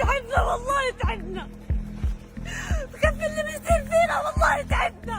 تعبنا والله تعبنا. كيف اللي بيصير فينا والله تعبنا.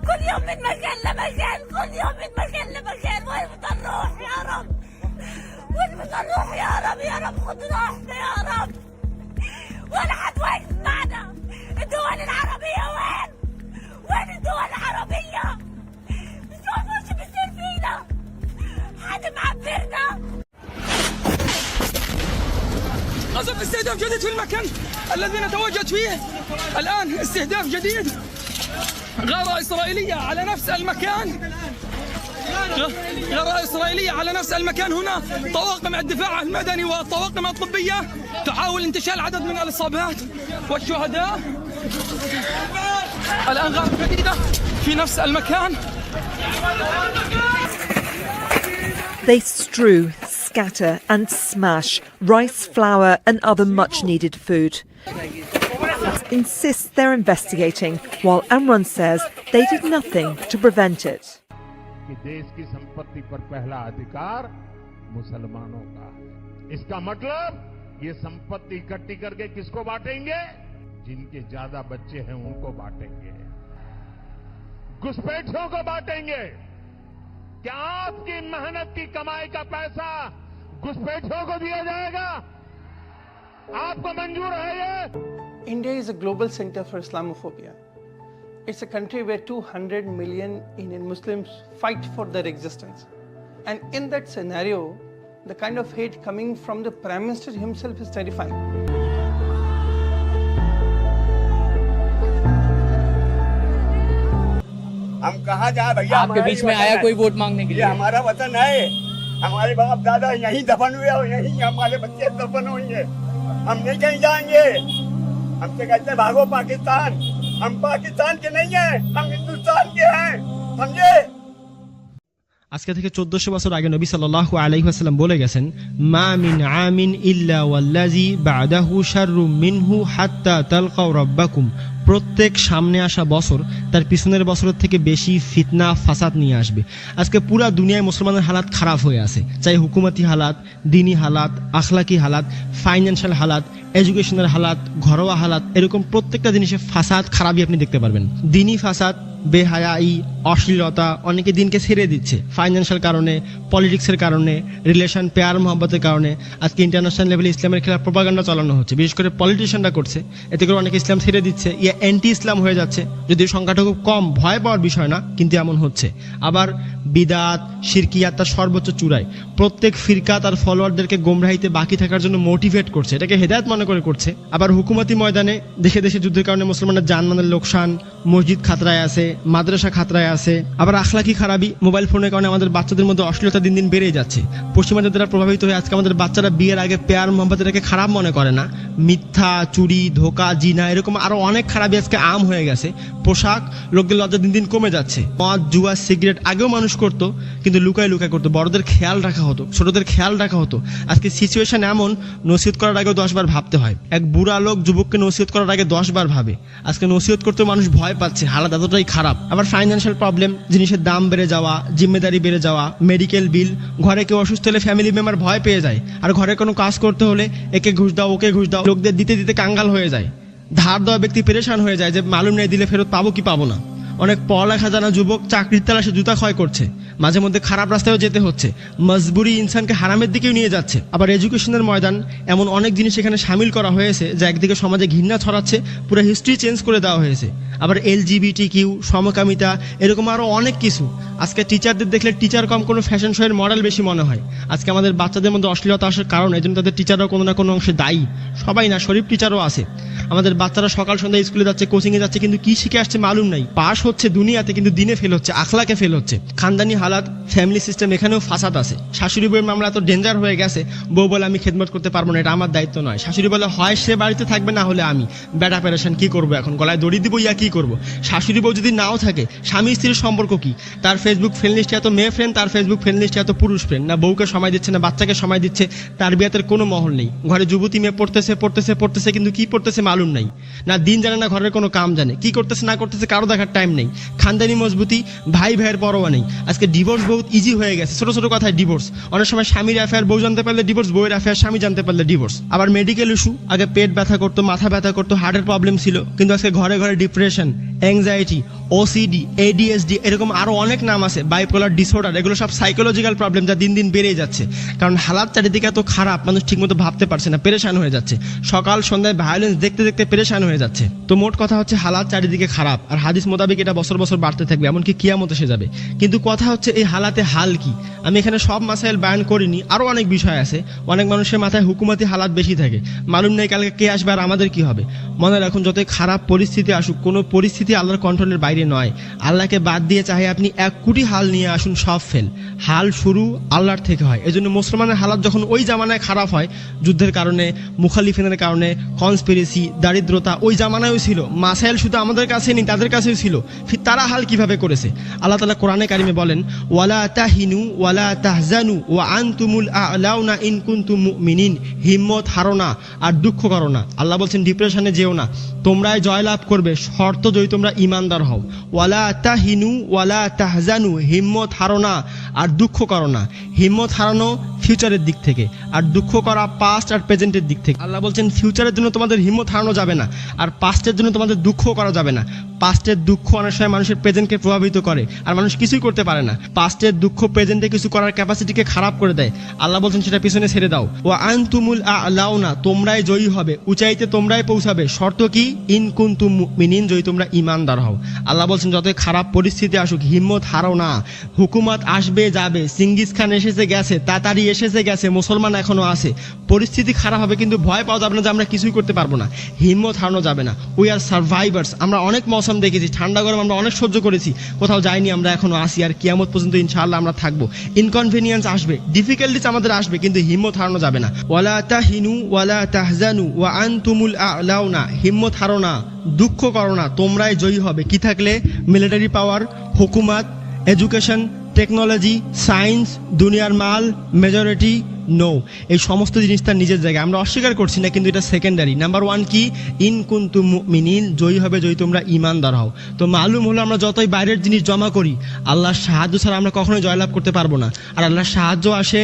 كل يوم من مكان لمكان، كل يوم من مكان لمكان. وين بدنا نروح يا رب؟ وين بدنا نروح يا رب؟ يا رب خذ راحتنا يا رب. ولا حد واقف معنا. الدول العربية وين؟ وين الدول العربية؟ بتشوفوا شو بيصير فينا؟ حد معبرنا؟ قصف استهداف جديد في المكان الذي نتواجد فيه الآن. استهداف جديد، غارة إسرائيلية على نفس المكان، غارة إسرائيلية على نفس المكان. هنا طواقم الدفاع المدني والطواقم الطبية تحاول انتشال عدد من الإصابات والشهداء. الآن غارة جديدة في نفس المكان. They strew, scatter and smash rice, flour and other much-needed food. Insists they're investigating, while Amran says they did nothing to prevent it. कि देश की संपत्ति पर पहला अधिकार मुसलमानों का है। इसका मतलब ये संपत्ति इकट्ठी करके किसको बांटेंगे? जिनके ज्यादा बच्चे हैं उनको बांटेंगे, घुसपैठियों को बांटेंगे। क्या आपकी मेहनत की कमाई का पैसा घुसपैठियों को दिया जाएगा? आपको मंजूर है ये? India is a global center for Islamophobia. It's a country where 200 million Indian Muslims fight for their existence. And in that scenario, the kind of hate coming from the Prime Minister himself is terrifying. हम कहाँ जाए भैया? आपके बीच में आया कोई vote मांगने के लिए? ये हमारा वतन है, हमारे बाप दादा यहीं दफन हुए और यहीं हमारे बच्चे दफन होंगे। हम नहीं कहीं जाएंगे। हमसे कहते भागो पाकिस्तान। हम पाकिस्तान के नहीं हैं, हम हिंदुस्तान के हैं, समझे? আজকে থেকে 1400 বছর আগে নবী সাল্লাল্লাহু আলাইহি ওয়াসাল্লাম বলে গেছেন, মা মিন আমিন ইল্লা ওয়াল্লাযী বা'দাহু শাররুম মিনহু হাত্তা তালকাউ রাব্বাকুম। প্রত্যেক সামনে আসা বছর তার পিছনের বছরের থেকে বেশি ফিতনা ফাসাদ নিয়ে আসবে। আজকে পুরো দুনিয়ায় মুসলমানের হালাত খারাপ হয়ে আছে, চাই হুকুমতি হালাত, দিনী হালাত, আখলাকি হালাত, ফাইন্যান্সিয়াল হালাত, এডুকেশনের হালাত, ঘরোয়া হালাত, এরকম প্রত্যেকটা জিনিসে ফাসাদ খারাপই আপনি দেখতে পারবেন। দিনী ফাসাদ, বেহায়াই, অশ্লীলতা, অনেকে দিনকে ছেড়ে দিচ্ছে ফাইন্যান্সিয়াল কারণে, পলিটিক্সের কারণে, রিলেশন পেয়ার মহব্বতের কারণে। আজকে ইন্টারন্যাশনাল লেভেলে ইসলামের খেলাফ প্রপাগান্ডা চালানো হচ্ছে, বিশেষ করে পলিটিশিয়ানরা করছে। এতে করে অনেকে ইসলাম ছেড়ে দিচ্ছে, ইয়ে অ্যান্টি ইসলাম হয়ে যাচ্ছে। যদিও সংখ্যাটা খুব কম, ভয় পাওয়ার বিষয় না, কিন্তু এমন হচ্ছে। আবার বিদাত, শিরকিয়াত তার সর্বোচ্চ চূড়ায়। প্রত্যেক ফিরকা তার ফলোয়ারদেরকে গোমরাহিতে বাকি থাকার জন্য মোটিভেট করছে, এটাকে হেদায়েত মনে করে করছে। আবার হুকুমতি ময়দানে দেশে দেশে যুদ্ধের কারণে মুসলমানদের জানমালের লোকসান, মসজিদ খাতরায় আছে, মাদ্রাসা খাতরায় আছে। আবার আখলাকি খারাপি, মোবাইল ফোনের কারণে আমাদের বাচ্চাদের মধ্যে অশ্লীলতা দিন দিন বেড়ে যাচ্ছে। পশ্চিমাদের দ্বারা প্রভাবিত হয়ে আজকে আমাদের বাচ্চারা বিয়ের আগে পেয়ার মোহাম্মতেরকে খারাপ মনে করে না। মিথ্যা, চুরি, ধোকা, জিনা, এরকম আরো অনেক খারাপই আজকে আম হয়ে গেছে। পোশাক, লোকদের লজ্জা দিন দিন কমে যাচ্ছে। মদ, জুয়া, সিগারেট আগেও মানুষ করতো, কিন্তু লুকায় লুকায় করতো। বড়দের খেয়াল রাখা হতো, ছোটদের খেয়াল রাখা হতো। আজকে সিচুয়েশন এমন, নসিহত করার আগে 10 বার ভাবতে হয়। এক বুড়া লোক যুবককে নসিহত করার আগে 10 বার ভাবে। আজকে নসিহত করতে মানুষ ভয় পাচ্ছে, হালাত এতটাই খারাপ। আবার ফাইন্যান্সিয়াল প্রবলেম, জিনিসের দাম বেড়ে যাওয়া, জিম্মেদারি বেড়ে যাওয়া, মেডিকেল বিল, ঘরে কেউ অসুস্থ হলে ফ্যামিলি মেম্বার ভয় পেয়ে যায়। আর ঘরে কোনো কাজ করতে হলে একে ঘুষ দাও, ওকে ঘুষ দাও, লোকদের দিতে দিতে কাঙ্গাল হয়ে যায়। ধার দেওয়া ব্যক্তি পেরেশান হয়ে যায় যে মালুম নেই দিলে ফেরত পাবো কি পাবো না। অনেক পড়ালেখা জানা যুবক চাকরির তালাশে জুতা ক্ষয় করছে, মাঝে মধ্যে খারাপ রাস্তায়ও যেতে হচ্ছে। মজবুরি ইনসানকে হারামের দিকেও নিয়ে যাচ্ছে। আবার এডুকেশনের ময়দান, এমন অনেক জিনিস এখানে সামিল করা হয়েছে যা একদিকে সমাজে ঘৃণা ছড়াচ্ছে, পুরো হিস্ট্রি চেঞ্জ করে দেওয়া হয়েছে। আবার LGBTQ, সমকামিতা, এরকম আরো অনেক কিছু। আজকে টিচারদের দেখলে টিচার কম, কোনো ফ্যাশন শো এর মডেল বেশি মনে হয়। আজকে আমাদের বাচ্চাদের মধ্যে অশ্লীলতা আসার কারণ, এই জন্য তাদের টিচাররাও কোনো না কোনো অংশে দায়ী। সবাই না, শরীফ টিচারও আছে। আমাদের বাচ্চারা সকাল সন্ধ্যা স্কুলে যাচ্ছে, কোচিংয়ে যাচ্ছে, কিন্তু কি শিখে আসছে মালুম নাই। পাস হচ্ছে দুনিয়াতে, কিন্তু দিনে ফেল হচ্ছে, আখলাকে ফেল হচ্ছে। খানদানি হালাত, ফ্যামিলি সিস্টেম, এখানেও ফাসাদ আছে। শাশুড়ি বউয়ের মামলা এত ডেঞ্জার হয়ে গেছে, বউ বলে আমি খেদমত করতে পারবো না, এটা আমার দায়িত্ব নয়। শাশুড়ি বলে হয় সে বাড়িতে থাকবে, না হলে আমি। বেটা পেরেশান, কি করবো এখন, গলায় দড়ি দিব ইয়া কি করবো। শাশুড়ি বউ যদি নাও থাকে, স্বামী স্ত্রীর সম্পর্ক কি? তার ফেসবুক ফ্রেন্ড লিস্টে এত মেয়ে ফ্রেন্ড, তার ফেসবুক ফ্রেন্ড লিস্টে এত পুরুষ ফ্রেন্ড। না বউকে সময় দিচ্ছে, না বাচ্চাকে সময় দিচ্ছে, তার বিয়াতের কোনো মহল নেই। ঘরে যুবতী মেয়ে পড়তেছে পড়তেছে পড়তেছে, কিন্তু কি পড়তেছে মালুম নাই। না দিন জানে, না ঘরের কোনো কাম জানে, কি করতেছে না করতেছে কারো দেখার টাইম নেই। খানদানি মজবুতি, ভাই ভাইয়ের পরোয়া নেই। আজকে ডিভোর্স বহুত ইজি হয়ে গেছে, ছোট ছোট কথায় ডিভোর্স। অনেক সময় স্বামীর অ্যাফেয়ার বউ জানতে পারলে ডিভোর্স, বউয়ের অ্যাফেয়ার স্বামী জানতে পারলে ডিভোর্স। আবার মেডিকেল ইস্যু, আগে পেট ব্যথা করতো, মাথা ব্যথা করতো, হার্টের প্রবলেম ছিল, কিন্তু আজকে ঘরে ঘরে ডিপ্রেশন, অ্যাংজাইটি, ওসিডি, এডিএসডি, এরকম আরো অনেক নাম আছে, বাইপোলার ডিসঅর্ডার, এগুলো সব সাইকোলজিক্যাল প্রবলেম যা দিন দিন বেড়েই যাচ্ছে। কারণ হালাত চারিদিকে এত খারাপ, মানুষ ঠিকমতো ভাবতে পারছে না, পেরেশান হয়ে যাচ্ছে, সকাল সন্ধ্যায় ভায়োলেন্স দেখতে দেখতে পেরেশান হয়ে যাচ্ছে। তো মোট কথা হচ্ছে হালাত চারিদিকে খারাপ, আর হাদিস মোতাবেক এটা বছর বছর বাড়তে থাকবে, এমনকি কিয়ামত এসে যাবে। কিন্তু কথা হচ্ছে এই হালাতে হাল কি? আমি এখানে সব মাসাইল বায়ান করিনি, আরো অনেক বিষয় আছে। অনেক মানুষের মাথায় হুকুমতি হালাত বেশি থাকে, মালুম নেই কালকে কে আসবে আর আমাদের কি হবে। মনে রাখুন, যতই খারাপ পরিস্থিতি আসুক, কোনো পরিস্থিতি আল্লাহর কন্ট্রোলের বাইরে নয়। আল্লাহকে বাদ দিয়ে চাহে আপনি 1 কোটি হাল নিয়ে আসুন, সব ফেল। হাল শুরু আল্লাহর থেকে হয়। এজন্য মুসলমানের হালাত যখন ওই জামানায় খারাপ হয়, যুদ্ধের কারণে, মুখালিফিনের কারণে, কনস্পিরেসি, দারিদ্রতা ওই জামানায়ও ছিল। মাসাইল শুধু আমাদের কাছে নেই, তাদের কাছেও ছিল। ফির তারা হাল কিভাবে করেছে? আল্লাহ তাআলা কোরআনে কারিমে বলেন, ওয়ালা তাহিনু ওয়ালা তাহজানু ওয়া আনতুমুল আ'লাউনা ইন কুনতুম মুমিনিন। হিম্মত হারো না আর দুঃখ করো না। আল্লাহ বলছেন ডিপ্রেশনে যেও না, তোমরাই জয়লাভ করবে, শর্ত যদি তোমরা ইমানদার হও। ওয়ালা তাহিনু ওয়ালা তাহজানু, হিম্মত হারো না আর দুঃখ করো না। হিম্মত হারানো ফিউচারের দিক থেকে, আর দুঃখ করা পাস্ট আর প্রেজেন্টের দিক থেকে। আল্লাহ বলছেন ফিউচারের জন্য তোমাদের হিম্মত হারানো যাবে না, আর পাস্টের জন্য তোমাদের দুঃখ করা যাবে না। পাস্টের দুঃখ অনেক সময় মানুষের প্রেজেন্টকে প্রভাবিত করে, আর মানুষ কিছুই করতে পারে না। পাস্টের দুঃখ প্রেজেন্টে কিছু করার ক্যাপাসিটিকে খারাপ করে দেয়। আল্লাহ বলছেন সেটা পিছনে ছেড়ে দাও। ওয়া আনতুমুল আ'লাউনা, তোমরাই জয়ী হবে, উঁচাইতে তোমরাই পৌঁছাবে। শর্ত কি? ইন কুনতুম মুমিনিন, যদি তোমরা ঈমানদার হও। আল্লাহ বলছেন যতই খারাপ পরিস্থিতি আসুক, হিম্মত হারো না। হুকুমত আসবে যাবে, সিঙ্গিস খান এসেছে গেছে, তাতারি এসেছে গেছে, মুসলমান এখনো আছে। পরিস্থিতি খারাপ হবে, কিন্তু ভয় পাওয়া যাবে না যে আমরা কিছুই করতে পারবো না। হিম্মত হারানো যাবে না। We are survivors. আমরা অনেক মৌসুম দেখেছি, ঠান্ডা গরম আমরা অনেক সহ্য করেছি, কোথাও যাইনি, আমরা এখনো আসি, আর কিয়ামত পর্যন্ত ইনশাআল্লাহ আমরা থাকবো। ইনকনভিনিয়েন্স আসবে, ডিফিকাল্টিস আমাদের আসবে, কিন্তু হিম্মত হারানো যাবে না। ওয়ালা তাহিনু ওয়ালা তাহজানু ওয়া আনতুমুল আ'লাউনা, হিম্মত হারো না, দুঃখ করো না, তোমরাই জয়ী হবে। কি থাকলে? মিলিটারি পাওয়ার, হুকুমত, এডুকেশন, টেকনোলজি, সায়েন্স, দুনিয়ার মাল, মেজরিটি, নো। এই সমস্ত জিনিস তার নিজের জায়গায়, আমরা অস্বীকার করছি না, কিন্তু এটা সেকেন্ডারি। নাম্বার 1 কি? ইন কুনতুম মুমিনিন, জয়ী হবে যদি তোমরা ঈমানদার হও। তো মালুম হলো আমরা যতই বাইরের জিনিস জমা করি, আল্লাহর সাহায্য ছাড়া আমরা কখনোই জয়লাভ করতে পারবো না। আর আল্লাহর সাহায্য আসে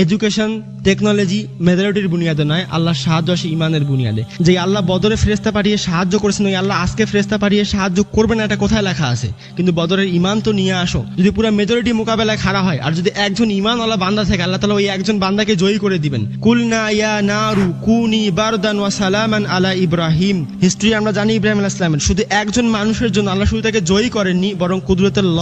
এডুকেশন, টেকনোলজি, মেজরিটির বুনিয়াদে নয়, আল্লাহর সাহায্য আসে ঈমানের বুনিয়াদে। যে আল্লাহ বদরে ফেরেশতা পাঠিয়ে সাহায্য করেছেন, ওই আল্লাহ আজকে ফেরেশতা পাঠিয়ে সাহায্য করবে না, এটা কোথায় লেখা আছে? কিন্তু বদরের ঈমান তো নিয়ে আসো। যদি পুরো মেজরিটি মোকাবেলায় খাড়া হয়, আর যদি একজন ঈমানওয়ালা বান্দা থাকে, আল্লাহ তাআলা ওই একজন বান্দাকে জয়ী করে দিবেন। কুলনা ইয়া নারু কুনি বারদান ওয়া সালামান আলা ইব্রাহিম। হিস্ট্রি আমরা জানি ইব্রাহিম আলাইহিস সালামের। শুধু একজন মানুষের জন্য আল্লাহ শুধু তাকে জয়ী করেননি, বরং কুদরতের ল,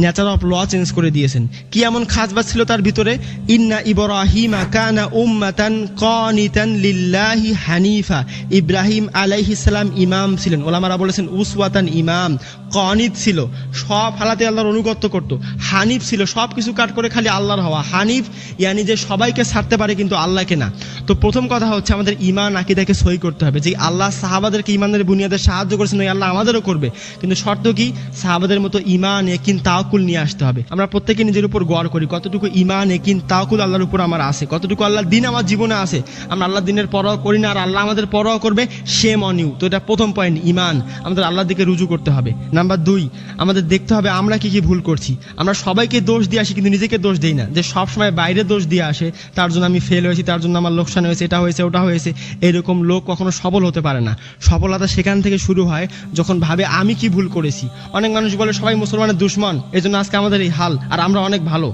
নেচার অফ ল চেঞ্জ করে দিয়েছেন। কি এমন খাসবাত ছিল তার ভিতরে? ইন্না ইব্রাহিমা কানা উম্মাতান কানিতান লিল্লাহি হানিফা। ইব্রাহিম আলাইহিস সালাম ইমাম ছিলেন। ওলামারা বলেছেন উসওয়াতান ইমাম। কানিত ছিল, সব হালাতে আল্লাহর অনুগত্য করত। হানিফ ছিল, সব কিছু কাট করে খালি আল্লাহর হওয়া। হানিফ ইয়ানি যে সবাইকে ছাড়তে পারে কিন্তু আল্লাহকে না। তো প্রথম কথা হচ্ছে আমাদের ঈমান আকীদাকে সহি করতে হবে। যে আল্লাহ সাহাবাদেরকে ঈমানের বুনিয়াদে সাহায্য করেছেন, ওই আল্লাহ আমাদেরও করবে। কিন্তু শর্ত কি? সাহাবাদের মতো ঈমান, ইয়াকিন, তাওয়াক্কুল নিয়ে আসতে হবে। আমরা প্রত্যেকে নিজের উপর গড় করি, কতটুকু ঈমান, ইয়াকিন, তাওয়াক্কুল আল্লাহর উপর আমার আছে, কতটুকু আল্লাহর দিন আমার জীবনে আছে। আমরা আল্লাহর দিনের পরোয়া করি না, আর আল্লাহ আমাদের পরোয়া করবে, শেম অন ইউ। তো এটা প্রথম পয়েন্ট, ঈমান। আমাদের আল্লাহর দিকে রুজু করতে হবে। নাম্বার 2, আমাদের দেখতে হবে আমরা কি কি ভুল করছি। আমরা সবাইকে দোষ দিয়ে আসি, কিন্তু নিজেকে দোষ দেই না। যে সব সময় বাইরে দোষ দিয়ে আসে, তার জন্য আমি ফেল হয়েছি, তার জন্য আমার লোকসান হয়েছে, এটা হয়েছে, ওটা হয়েছে, এরকম লোক কখনো সফল হতে পারে না। সফলতা সেখান থেকে শুরু হয় যখন ভাবে আমি কি ভুল করেছি। অনেক মানুষ বলে সবাই মুসলমানের দুশমন, এজন্য আজকে আমাদের এই হাল, আর আমরা অনেক ভালো।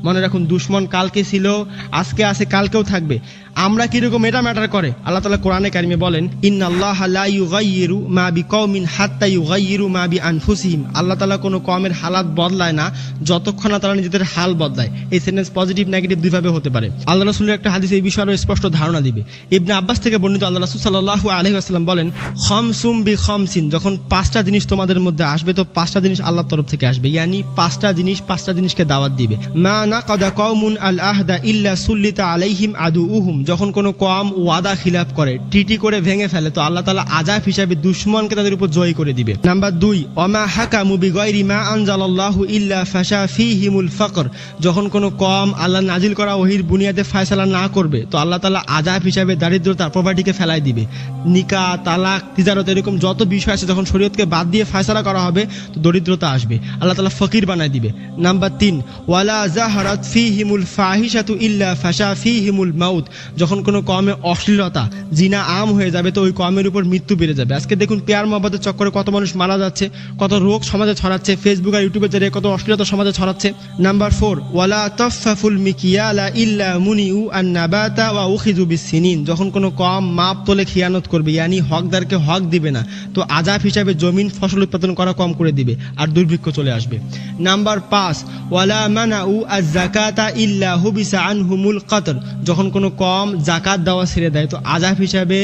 মনে রাখুন, দুশমন কালকে ছিল, আজকে আছে, কালকেও থাকবে। আমরা কিরকম এটা ম্যাটার করে। আল্লাহ তাআলা কোরআনে কারিমে বলেন, ইন্নাল্লাহা লা ইউগাইয়িরু মা বিকওমিন হাত্তা ইউগাইয়িরু মা বিআনফুসিহিম। আল্লাহ তাআলা কোনো কওমের হালাত বদলায় না যতক্ষণ না তারা নিজেদের হাল বদলায়। এই সেন্টেন্স পজিটিভ নেগেটিভ দুইভাবে হতে পারে। আল্লাহ রাসূলের একটা হাদিস এই বিষয়ে আরো স্পষ্ট ধারণা দিবে। ইবনে আব্বাস থেকে বর্ণিত, আল্লাহ রাসূল সাল্লাল্লাহু আলাইহি ওয়াসাল্লাম বলেন, খামসুম বিখামসিন, যখন 5টা জিনিস তোমাদের মধ্যে আসবে, তো 5টা জিনিস আল্লাহর তরফ থেকে আসবে। ইয়ানি 5টা জিনিসকে দাওয়াত দিবে। মা নাকাদা কওমুন আল আহদা ইল্লা সুল্লিতা আলাইহিম আদুউহুম। যখন কোনো কওম ওয়াদা খিলাফ করে, ট্রিটি করে ভেঙে ফেলে, তো আল্লাহ তাআলা আযাব হিসাবে দুশমনকে তাদের উপর জয় করে দিবে। নাম্বার 2, ওমা হাকামু বিগাইরি মা আনজালাল্লাহু ইল্লা ফাশা ফীহিমুল ফাকর, যখন কোনো কওম আল্লাহ নাজিল করা ওহীর বুনিয়াদে ফয়সালা না করবে, তো আল্লাহ তাআলা আযাব হিসাবে দারিদ্রতা, প্রপার্টিকে ফেলাই দিবে। নিকাহ, তালাক, তিজারত, এরকম যত বিষয় আছে যখন শরীয়তকে বাদ দিয়ে ফয়সালা করা হবে, তো দরিদ্রতা আসবে, আল্লাহ তাআলা ফকির বানায় দিবে। নাম্বার 3, ওয়ালা জাহারাত ফীহিমুল ফাহিশাতু ইল্লা ফাশা ফীহিমুল মাউত, যখন কোনো কওমে অশ্লীলতা, জিনা আম হয়ে যাবে, তো ওই কওমের উপর মৃত্যু বেড়ে যাবে। আজকে দেখুন পেয়ার মহব্বতের চক্করে কত মানুষ মারা যাচ্ছে, কত রোগ সমাজে ছড়াচ্ছে, ফেসবুক আর ইউটিউবে জেরে কত অশ্লীলতা সমাজে ছড়াচ্ছে। নাম্বার 4, ওয়ালা তাফাফুল মিকিয়ালা ইল্লা মুনিউ আন নাবাতা ওয়া উখিযু বিসসিনিন, যখন কোনো কওম মাপ তোলে খিয়ানত করবে, ইয়ানি হকদারকে হক দিবে না, তো আযাব হিসাবে জমিন ফসল উৎপাদন করা কম করে দিবে আর দুর্ভিক্ষ চলে আসবে। নাম্বার 5, ওয়ালা মানাউ আয-যাকাতা ইল্লা হুবিসা আনহুমুল কতর, যখন কোনো কওম যাকাত দেওয়া ছেড়ে দেয়, তো আযাব হিসাবে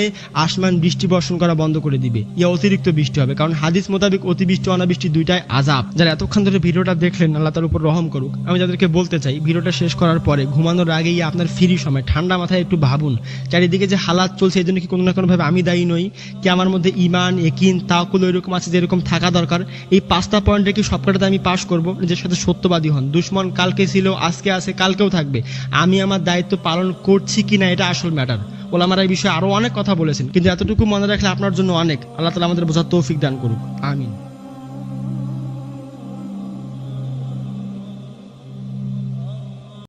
আসমান বৃষ্টি বর্ষণ করা বন্ধ করে দিবে, ইয়া অতিরিক্ত বৃষ্টি হবে, কারণ হাদিস মোতাবেক অতিবৃষ্টি অনাবৃষ্টি দুইটাই আযাব। যারা এতক্ষণ ধরে ভিডিওটা দেখলেন, আল্লাহ তার উপর রহম করুক। আমি যাদেরকে বলতে চাই, ভিডিওটা শেষ করার পরে ঘুমানোর আগেই আপনার ফ্রি সময় ঠান্ডা মাথায় একটু ভাবুন, চারিদিকে যে হালাত চলছে এই জন্য কি কোনো না কোনোভাবে আমি দায়ী নই? কি আমার মধ্যে ঈমান, ইয়াকিন, তাওয়াক্কুল এরকম আছে যেরকম থাকা দরকার? এই 5টা পয়েন্টে কি সবকটাতে আমি পাস করব? নিজের সাথে সত্যবাদী হন। দুশমন কালকে ছিল, আজকে আছে, কালকেও থাকবে। আমি আমার দায়িত্ব পালন করছি কিনা, এটা আসল ম্যাটার। ওলামারা এই বিষয়ে আরো অনেক কথা বলেছেন, কিন্তু এতটুকু মনে রাখলে আপনার জন্য অনেক। আল্লাহ তাআলা আমাদের বোঝার তৌফিক দান করুক, আমিন।